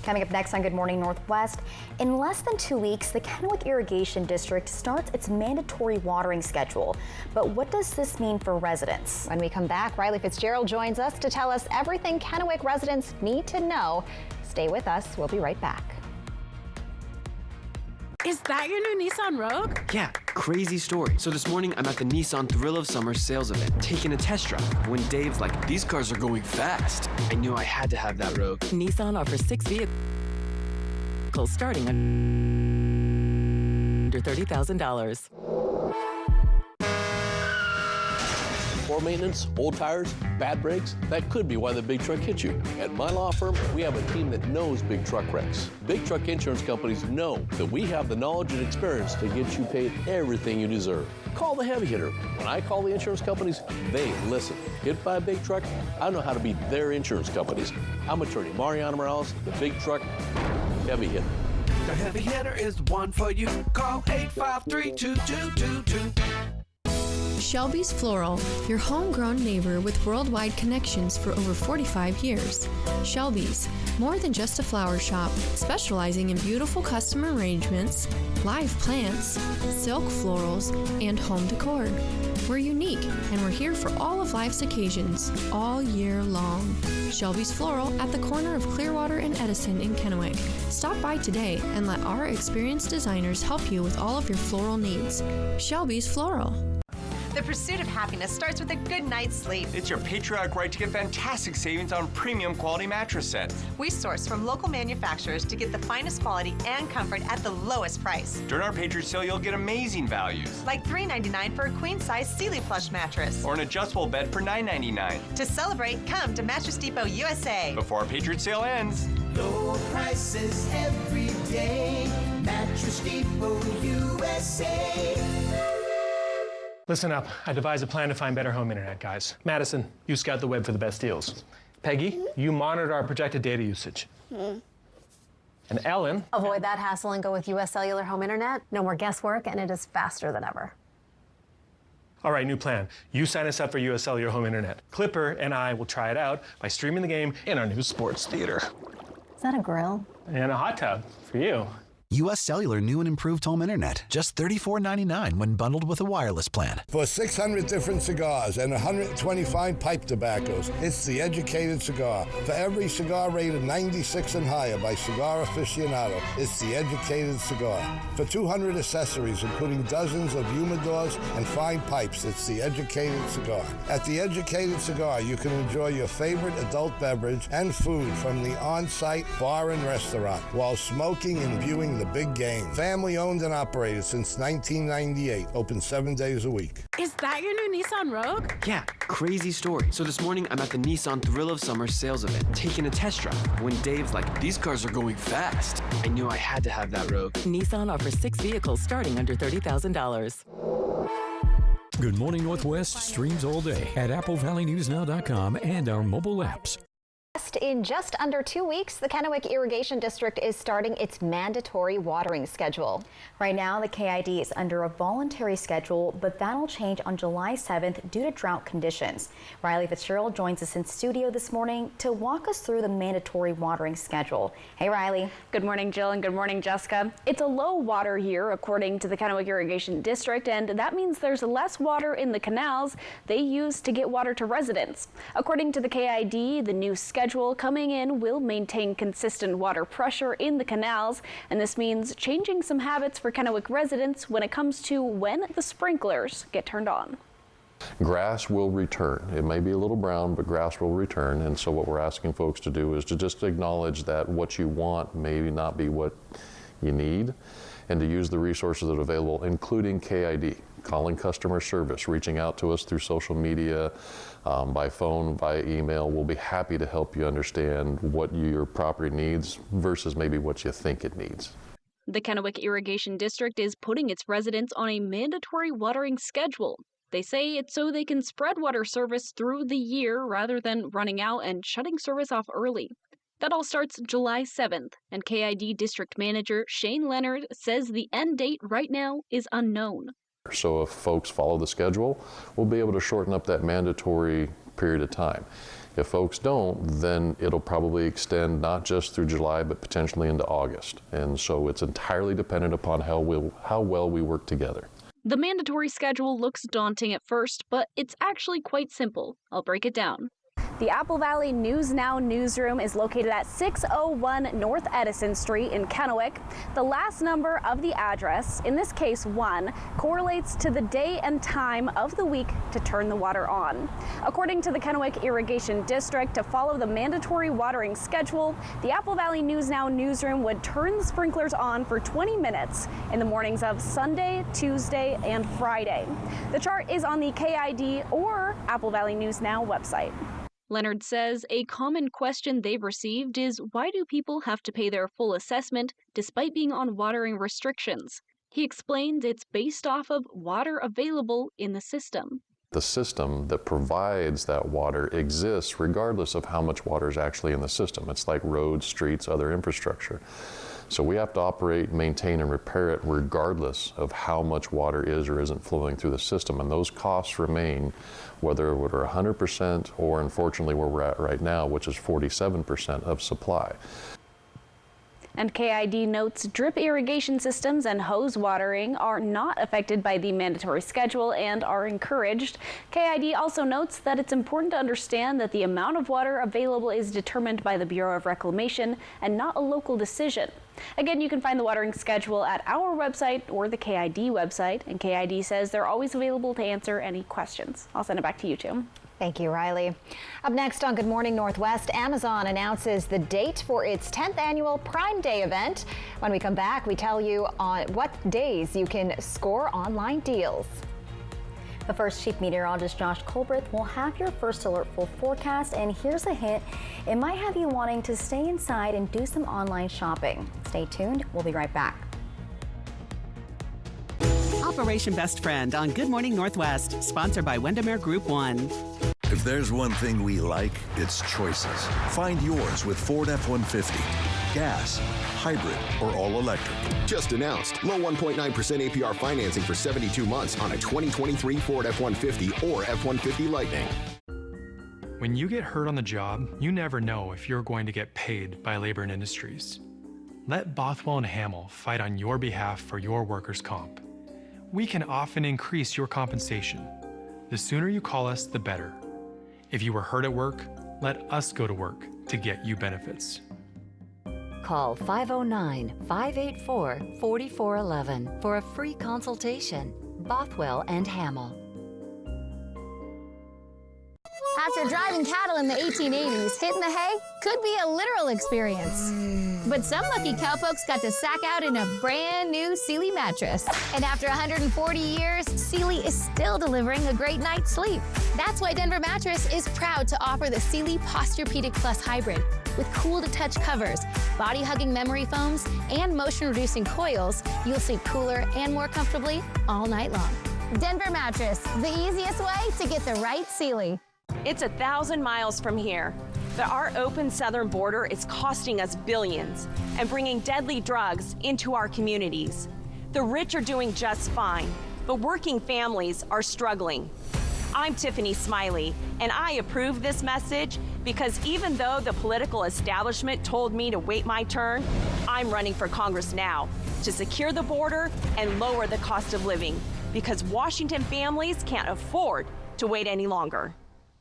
Coming up next on Good Morning Northwest, in less than 2 weeks, the Kennewick Irrigation District starts its mandatory watering schedule. But what does this mean for residents? When we come back, Riley Fitzgerald joins us to tell us everything Kennewick residents need to know. Stay with us. We'll be right back. Is that your new Nissan Rogue? Yeah, crazy story. So this morning, I'm at the Nissan Thrill of Summer sales event, taking a test drive. When Dave's like, these cars are going fast, I knew I had to have that Rogue. Nissan offers 6 vehicles starting under $30,000. Poor maintenance, old tires, bad brakes, that could be why the big truck hit you. At my law firm, we have a team that knows big truck wrecks. Big truck insurance companies know that we have the knowledge and experience to get you paid everything you deserve. Call the heavy hitter. When I call the insurance companies, they listen. Hit by a big truck, I know how to beat their insurance companies. I'm attorney Mariano Morales, the big truck heavy hitter. The heavy hitter is the one for you. Call 853-2222. Shelby's Floral, your homegrown neighbor with worldwide connections for over 45 years. Shelby's, more than just a flower shop, specializing in beautiful custom arrangements, live plants, silk florals, and home decor. We're unique, and we're here for all of life's occasions, all year long. Shelby's Floral at the corner of Clearwater and Edison in Kennewick. Stop by today and let our experienced designers help you with all of your floral needs. Shelby's Floral. The pursuit of happiness starts with a good night's sleep. It's your patriotic right to get fantastic savings on premium quality mattress sets. We source from local manufacturers to get the finest quality and comfort at the lowest price. During our Patriot Sale, you'll get amazing values. Like $3.99 for a queen-size Sealy plush mattress. Or an adjustable bed for $9.99. To celebrate, come to Mattress Depot USA. Before our Patriot Sale ends. Low prices every day. Mattress Depot USA. Listen up. I devised a plan to find better home internet, guys. Madison, you scout the web for the best deals. Peggy, you monitor our projected data usage. And Ellen... Avoid that hassle and go with US Cellular Home Internet. No more guesswork, and it is faster than ever. All right, new plan. You sign us up for US Cellular Home Internet. Clipper and I will try it out by streaming the game in our new sports theater. Is that a grill? And a hot tub for you. U.S. Cellular new and improved home internet, just $34.99 when bundled with a wireless plan. For 600 different cigars and 125 pipe tobaccos, it's The Educated Cigar. For every cigar rated 96 and higher by Cigar Aficionado, it's The Educated Cigar. For 200 accessories, including dozens of humidors and fine pipes, it's The Educated Cigar. At The Educated Cigar, you can enjoy your favorite adult beverage and food from the on-site bar and restaurant while smoking and viewing the big game. Family owned and operated since 1998. Open 7 days a week. Is that your new Nissan Rogue? Yeah, crazy story. So this morning, I'm at the Nissan Thrill of Summer sales event, taking a test drive. When Dave's like, these cars are going fast, I knew I had to have that Rogue. Nissan offers 6 vehicles starting under $30,000. Good Morning Northwest streams all day at AppleValleyNewsNow.com and our mobile apps. In just under 2 weeks, the Kennewick Irrigation District is starting its mandatory watering schedule. Right now, the KID is under a voluntary schedule, but that'll change on July 7th due to drought conditions. Riley Fitzgerald joins us in studio this morning to walk us through the mandatory watering schedule. Hey, Riley. Good morning, Jill, and good morning, Jessica. It's a low water year, according to the Kennewick Irrigation District, and that means there's less water in the canals they use to get water to residents. According to the KID, the new schedule coming in will maintain consistent water pressure in the canals, and this means changing some habits for Kennewick residents when it comes to when the sprinklers get turned on. Grass will return. It may be a little brown, but grass will return, and so what we're asking folks to do is to just acknowledge that what you want may not be what you need, and to use the resources that are available, including KID, calling customer service, reaching out to us through social media, by phone, by email. We'll be happy to help you understand what your property needs versus maybe what you think it needs. The Kennewick Irrigation District is putting its residents on a mandatory watering schedule. They say it's so they can spread water service through the year rather than running out and shutting service off early. That all starts July 7th, and KID District Manager Shane Leonard says the end date right now is unknown. So if folks follow the schedule, we'll be able to shorten up that mandatory period of time. If folks don't, then it'll probably extend not just through July, but potentially into August. And so it's entirely dependent upon how well we work together. The mandatory schedule looks daunting at first, but it's actually quite simple. I'll break it down. The Apple Valley News Now newsroom is located at 601 North Edison Street in Kennewick. The last number of the address, in this case 1, correlates to the day and time of the week to turn the water on. According to the Kennewick Irrigation District, to follow the mandatory watering schedule, the Apple Valley News Now newsroom would turn the sprinklers on for 20 minutes in the mornings of Sunday, Tuesday, and Friday. The chart is on the KID or Apple Valley News Now website. Leonard says a common question they've received is why do people have to pay their full assessment despite being on watering restrictions? He explains it's based off of water available in the system. The system that provides that water exists regardless of how much water is actually in the system. It's like roads, streets, other infrastructure. So we have to operate, maintain, and repair it regardless of how much water is or isn't flowing through the system. And those costs remain, whether we're 100% or unfortunately where we're at right now, which is 47% of supply. And KID notes drip irrigation systems and hose watering are not affected by the mandatory schedule and are encouraged. KID also notes that it's important to understand that the amount of water available is determined by the Bureau of Reclamation and not a local decision. Again, you can find the watering schedule at our website or the KID website, and KID says they're always available to answer any questions. I'll send it back to you, Tim. Thank you, Riley. Up next on Good Morning Northwest, Amazon announces the date for its 10th annual Prime Day event. When we come back, we tell you on what days you can score online deals. But first, Chief Meteorologist Josh Colbreth will have your first alert full forecast, and here's a hint. It might have you wanting to stay inside and do some online shopping. Stay tuned. We'll be right back. Operation Best Friend on Good Morning Northwest, sponsored by Windermere Group 1. If there's one thing we like, it's choices. Find yours with Ford F-150. Gas, hybrid, or all-electric. Just announced. Low 1.9% APR financing for 72 months on a 2023 Ford F-150 or F-150 Lightning. When you get hurt on the job, you never know if you're going to get paid by Labor and Industries. Let Bothwell and Hamill fight on your behalf for your workers' comp. We can often increase your compensation. The sooner you call us, the better. If you were hurt at work, let us go to work to get you benefits. Call 509-584-4411 for a free consultation. Bothwell and Hamill. After driving cattle in the 1880s, hitting the hay could be a literal experience. But some lucky cowpokes got to sack out in a brand new Sealy mattress. And after 140 years, Sealy is still delivering a great night's sleep. That's why Denver Mattress is proud to offer the Sealy Posturepedic Plus Hybrid. With cool-to-touch covers, body-hugging memory foams, and motion-reducing coils, you'll sleep cooler and more comfortably all night long. Denver Mattress, the easiest way to get the right Sealy. It's 1,000 miles from here, but our open southern border is costing us billions and bringing deadly drugs into our communities. The rich are doing just fine, but working families are struggling. I'm Tiffany Smiley, and I approve this message because even though the political establishment told me to wait my turn, I'm running for Congress now to secure the border and lower the cost of living because Washington families can't afford to wait any longer.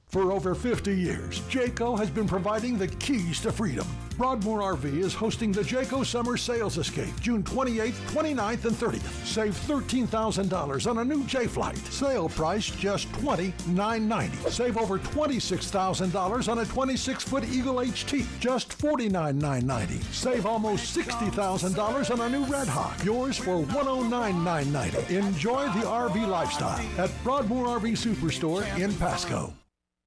For over 50 years, Jayco has been providing the keys to freedom. Broadmoor RV is hosting the Jayco Summer Sales Escape, June 28th, 29th, and 30th. Save $13,000 on a new J-Flight. Sale price just $29,990. Save over $26,000 on a 26-foot Eagle HT, just $49,990. Save almost $60,000 on a new Red Hawk, yours for $109,990. Enjoy the RV lifestyle at Broadmoor RV Superstore in Pasco.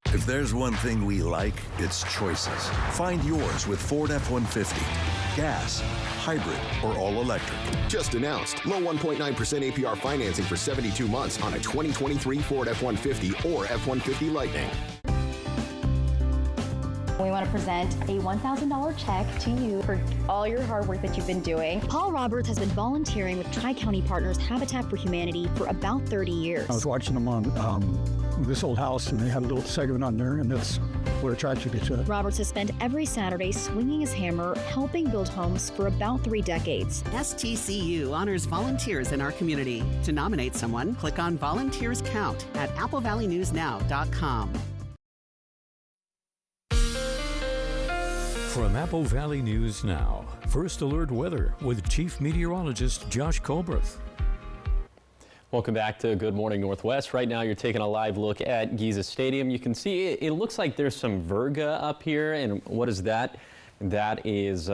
If there's one thing we like, it's choices. Find yours with Ford F-150. Gas, hybrid, or all-electric. Just announced. Low 1.9% APR financing for 72 months on a 2023 Ford F-150 or F-150 Lightning. We want to present a $1,000 check to you for all your hard work that you've been doing. Paul Roberts has been volunteering with Tri-County Partners Habitat for Humanity for about 30 years. I was watching them on this old house, and they had a little segment on there, and that's what attracted me to it. Roberts has spent every Saturday swinging his hammer, helping build homes for about 3 decades. STCU honors volunteers in our community. To nominate someone, click on Volunteers Count at AppleValleyNewsNow.com. From Apple Valley News Now, First Alert Weather with Chief Meteorologist Josh Colbreth. Welcome back to Good Morning Northwest. Right now you're taking a live look at Giza Stadium. You can see it looks like there's some virga up here. And what is that? That is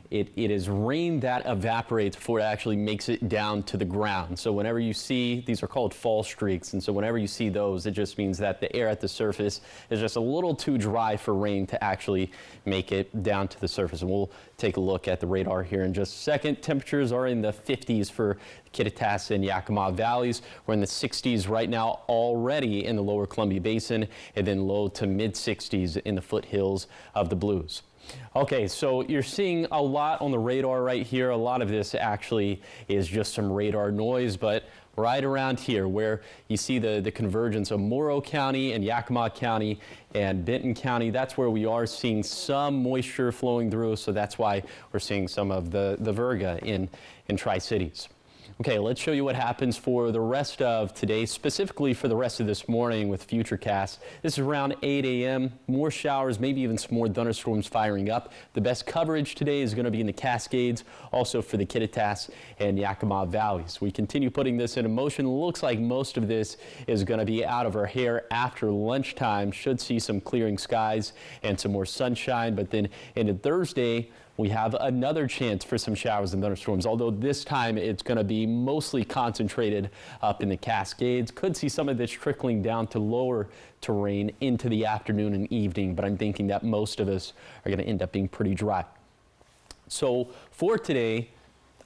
it is rain that evaporates before it actually makes it down to the ground. So whenever you see, these are called fall streaks, and so whenever you see those, it just means that the air at the surface is just a little too dry for rain to actually make it down to the surface. And we'll take a look at the radar here in just a second. Temperatures are in the 50s for Kittitas and Yakima valleys. We're in the 60s right now already in the lower Columbia Basin, and then low to mid 60s in the foothills of the Blues. Okay, so you're seeing a lot on the radar right here. A lot of this actually is just some radar noise, but right around here where you see the convergence of Morrow County and Yakima County and Benton County, that's where we are seeing some moisture flowing through, so that's why we're seeing some of the virga in Tri-Cities. Okay, let's show you what happens for the rest of today, specifically for the rest of this morning with Futurecast. This is around 8 a.m. More showers, maybe even some more thunderstorms firing up. The best coverage today is going to be in the Cascades, also for the Kittitas and Yakima valleys. We continue putting this into motion. Looks like most of this is going to be out of our hair after lunchtime. Should see some clearing skies and some more sunshine, but then into Thursday, we have another chance for some showers and thunderstorms, although this time it's going to be mostly concentrated up in the Cascades. Could see some of this trickling down to lower terrain into the afternoon and evening, but I'm thinking that most of us are going to end up being pretty dry. So for today,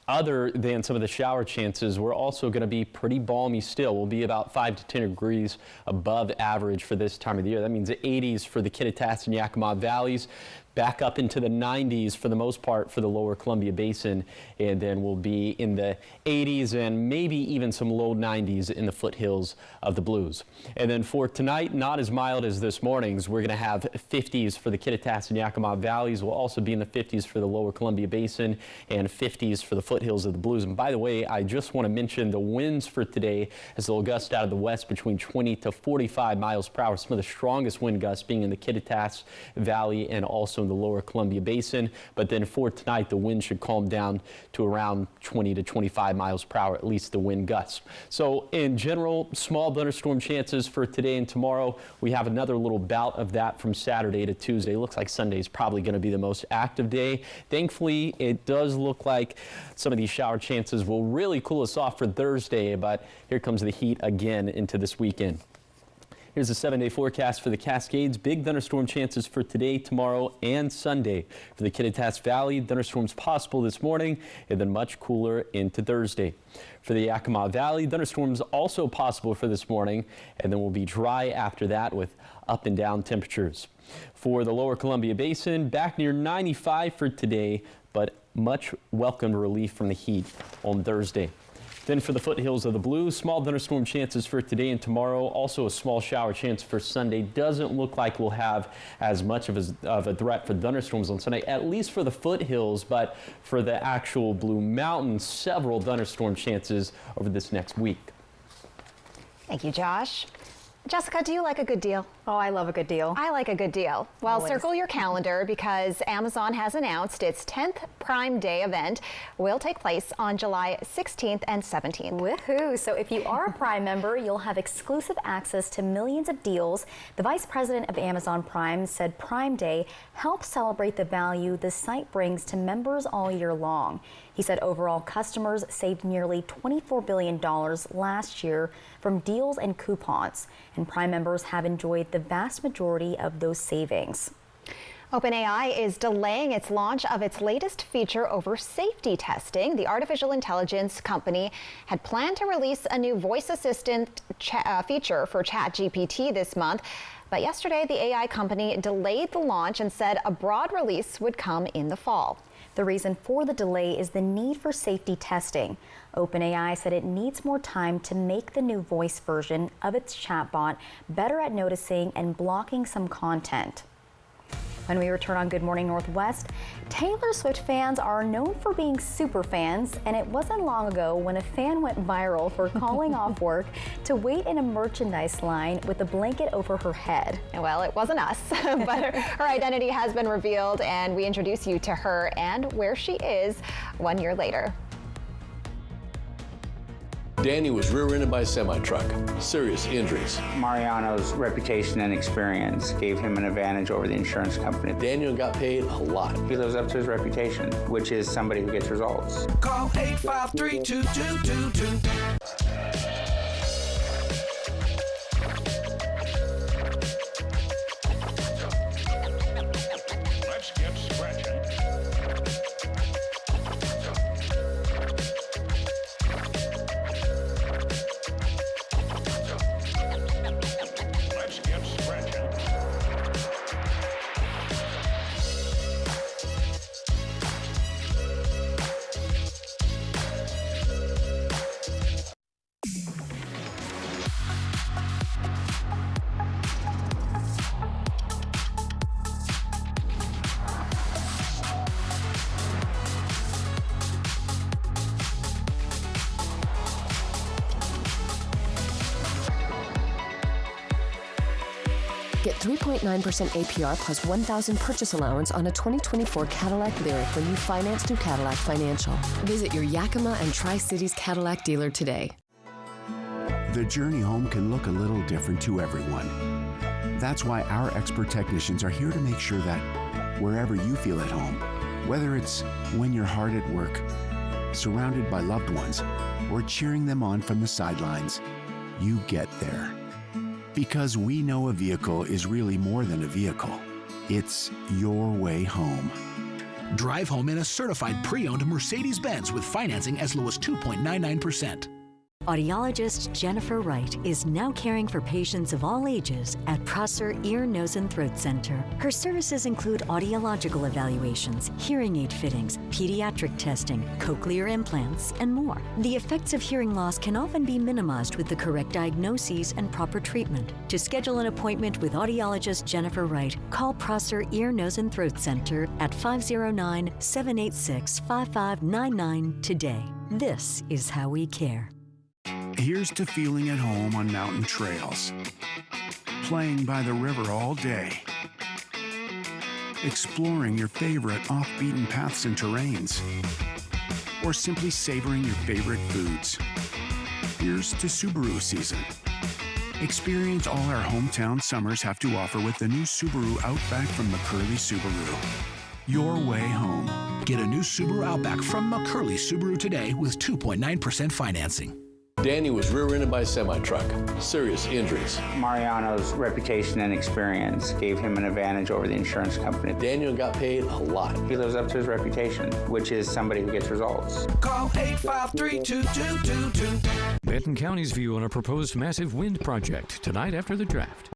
other than some of the shower chances, we're also going to be pretty balmy still. We'll be about 5 to 10 degrees above average for this time of the year. That means the 80s for the Kittitas and Yakima valleys. back up into the 90s for the most part for the lower Columbia Basin, and then we'll be in the 80s and maybe even some low 90s in the foothills of the Blues. And then for tonight, not as mild as this morning's. We're going to have 50s for the Kittitas and Yakima Valleys. We'll also be in the 50s for the lower Columbia Basin and 50s for the foothills of the Blues. And by the way, I just want to mention the winds for today as they'll gust out of the west between 20 to 45 miles per hour. Some of the strongest wind gusts being in the Kittitas Valley and also in the lower Columbia Basin. But then for tonight, the wind should calm down to around 20 to 25 miles per hour, at least the wind gusts. So in general, small thunderstorm chances for today and tomorrow. We have another little bout of that from Saturday to Tuesday. Looks like Sunday is probably going to be the most active day. Thankfully, it does look like some of these shower chances will really cool us off for Thursday, but here comes the heat again into this weekend. Here's a 7-day forecast for the Cascades. Big thunderstorm chances for today, tomorrow, and Sunday. For the Kittitas Valley, thunderstorms possible this morning, and then much cooler into Thursday. For the Yakima Valley, thunderstorms also possible for this morning, and then will be dry after that with up and down temperatures. For the lower Columbia Basin, back near 95 for today, but much welcome relief from the heat on Thursday. Then for the foothills of the Blues, small thunderstorm chances for today and tomorrow. Also a small shower chance for Sunday. Doesn't look like we'll have as much of a threat for thunderstorms on Sunday, at least for the foothills, but for the actual Blue Mountains, several thunderstorm chances over this next week. Thank you, Josh. Jessica, do you like a good deal? Oh, I love a good deal. I like a good deal. Well, Always. Circle your calendar because Amazon has announced its 10th Prime Day event will take place on July 16th and 17th. Woohoo! So if you are a Prime member, you'll have exclusive access to millions of deals. The vice president of Amazon Prime said Prime Day helps celebrate the value the site brings to members all year long. He said overall customers saved nearly $24 billion last year from deals and coupons, and Prime members have enjoyed the vast majority of those savings. OpenAI is delaying its launch of its latest feature over safety testing. The artificial intelligence company had planned to release a new voice assistant feature for ChatGPT this month, but yesterday the AI company delayed the launch and said a broad release would come in the fall. The reason for the delay is the need for safety testing. OpenAI said it needs more time to make the new voice version of its chatbot better at noticing and blocking some content. When we return on Good Morning Northwest, Taylor Swift fans are known for being super fans, and it wasn't long ago when a fan went viral for calling off work to wait in a merchandise line with a blanket over her head. Well, it wasn't us, but her identity has been revealed, and we introduce you to her and where she is 1 year later. Danny was rear-ended by a semi-truck. Serious injuries. Mariano's reputation and experience gave him an advantage over the insurance company. Daniel got paid a lot. He lives up to his reputation, which is somebody who gets results. Call 853-2222. Let's get scratching. Let's get scratching. Get 3.9% APR plus $1,000 purchase allowance on a 2024 Cadillac Lyriq when you finance through Cadillac Financial. Visit your Yakima and Tri-Cities Cadillac dealer today. The journey home can look a little different to everyone. That's why our expert technicians are here to make sure that wherever you feel at home, whether it's when you're hard at work, surrounded by loved ones, or cheering them on from the sidelines, you get there. Because we know a vehicle is really more than a vehicle. It's your way home. Drive home in a certified pre-owned Mercedes-Benz with financing as low as 2.99%. Audiologist Jennifer Wright is now caring for patients of all ages at Prosser Ear, Nose, and Throat Center. Her services include audiological evaluations, hearing aid fittings, pediatric testing, cochlear implants, and more. The effects of hearing loss can often be minimized with the correct diagnoses and proper treatment. To schedule an appointment with audiologist Jennifer Wright, call Prosser Ear, Nose, and Throat Center at 509-786-5599 today. This is how we care. Here's to feeling at home on mountain trails, playing by the river all day, exploring your favorite off-beaten paths and terrains, or simply savoring your favorite foods. Here's to Subaru season. Experience all our hometown summers have to offer with the new Subaru Outback from McCurley Subaru. Your way home. Get a new Subaru Outback from McCurley Subaru today with 2.9% financing. Danny was rear-ended by a semi-truck. Serious injuries. Mariano's reputation and experience gave him an advantage over the insurance company. Daniel got paid a lot. He lives up to his reputation, which is somebody who gets results. Call 853-2222. Benton County's view on a proposed massive wind project tonight after the draft.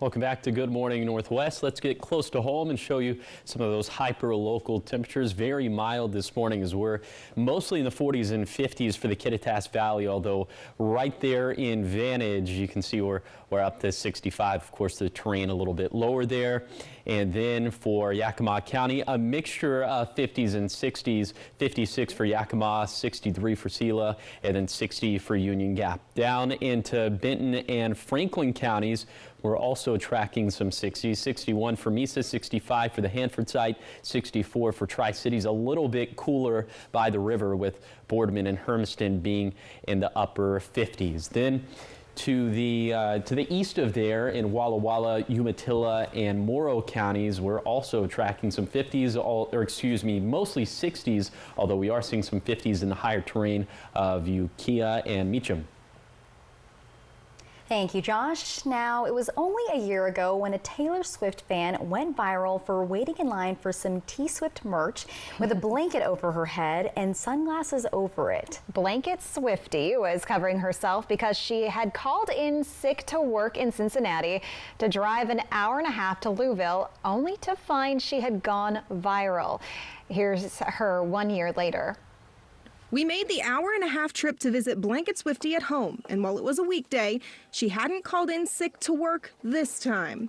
Welcome back to Good Morning Northwest. Let's get close to home and show you some of those hyper-local temperatures. Very mild this morning as we're mostly in the 40s and 50s for the Kittitas Valley, although right there in Vantage, you can see we're up to 65. Of course, the terrain a little bit lower there. And then for Yakima County, a mixture of 50s and 60s, 56 for Yakima, 63 for Sela, and then 60 for Union Gap. Down into Benton and Franklin counties, we're also tracking some 60s, 61 for Mesa, 65 for the Hanford site, 64 for Tri-Cities, a little bit cooler by the river with Boardman and Hermiston being in the upper 50s. Then to the east of there in Walla Walla, Umatilla, and Morrow counties, we're also tracking some 50s, mostly 60s, although we are seeing some 50s in the higher terrain of Ukiah and Meacham. Thank you, Josh. Now, it was only a year ago when a Taylor Swift fan went viral for waiting in line for some T-Swift merch with a blanket over her head and sunglasses over it. Blanket Swiftie was covering herself because she had called in sick to work in Cincinnati to drive an hour and a half to Louisville, only to find she had gone viral. Here's her 1 year later. We made the hour-and-a-half trip to visit Blanket Swiftie at home, and while it was a weekday, she hadn't called in sick to work this time.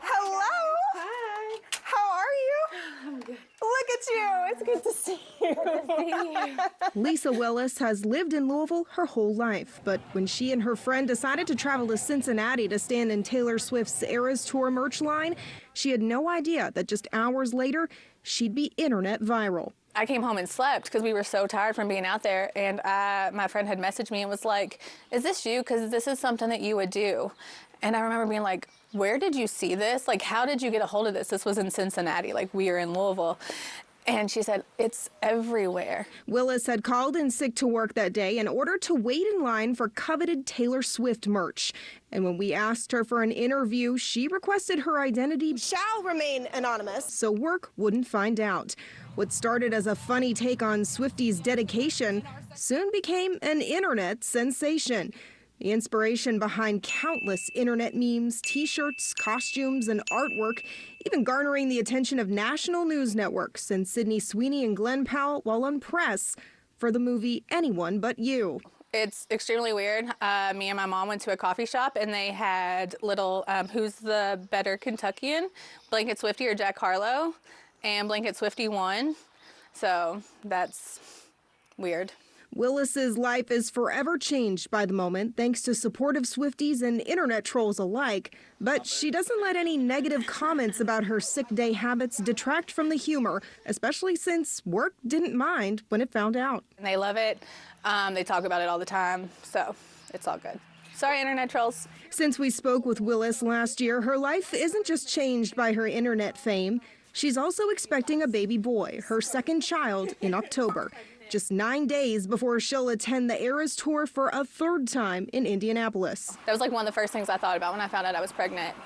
Hello. Hi. How are you? I'm good. Look at you. It's good to see you. Good to see you. Lisa Willis has lived in Louisville her whole life, but when she and her friend decided to travel to Cincinnati to stand in Taylor Swift's Eras Tour merch line, she had no idea that just hours later, she'd be internet viral. I came home and slept because we were so tired from being out there, and my friend had messaged me and was like, is this you? Because this is something that you would do. And I remember being like, where did you see this? Like, how did you get a hold of this? This was in Cincinnati, like we are in Louisville. And she said, it's everywhere. Willis had called in sick to work that day in order to wait in line for coveted Taylor Swift merch. And when we asked her for an interview, she requested her identity shall remain anonymous, so work wouldn't find out. What started as a funny take on Swiftie's dedication soon became an internet sensation. The inspiration behind countless internet memes, t-shirts, costumes, and artwork, even garnering the attention of national news networks and Sydney Sweeney and Glenn Powell while on press for the movie Anyone But You. It's extremely weird. Me and my mom went to a coffee shop and they had little, who's the better Kentuckian? Blanket Swiftie or Jack Harlow? And Blanket Swiftie won. So that's weird. Willis's life is forever changed by the moment, thanks to supportive Swifties and internet trolls alike. But she doesn't let any negative comments about her sick day habits detract from the humor, especially since work didn't mind when it found out. And they love it. They talk about it all the time, so it's all good. Sorry, internet trolls. Since we spoke with Willis last year, her life isn't just changed by her internet fame. She's also expecting a baby boy, her second child, in October. Just 9 days before she'll attend the Eras Tour for a third time in Indianapolis. That was like one of the first things I thought about when I found out I was pregnant.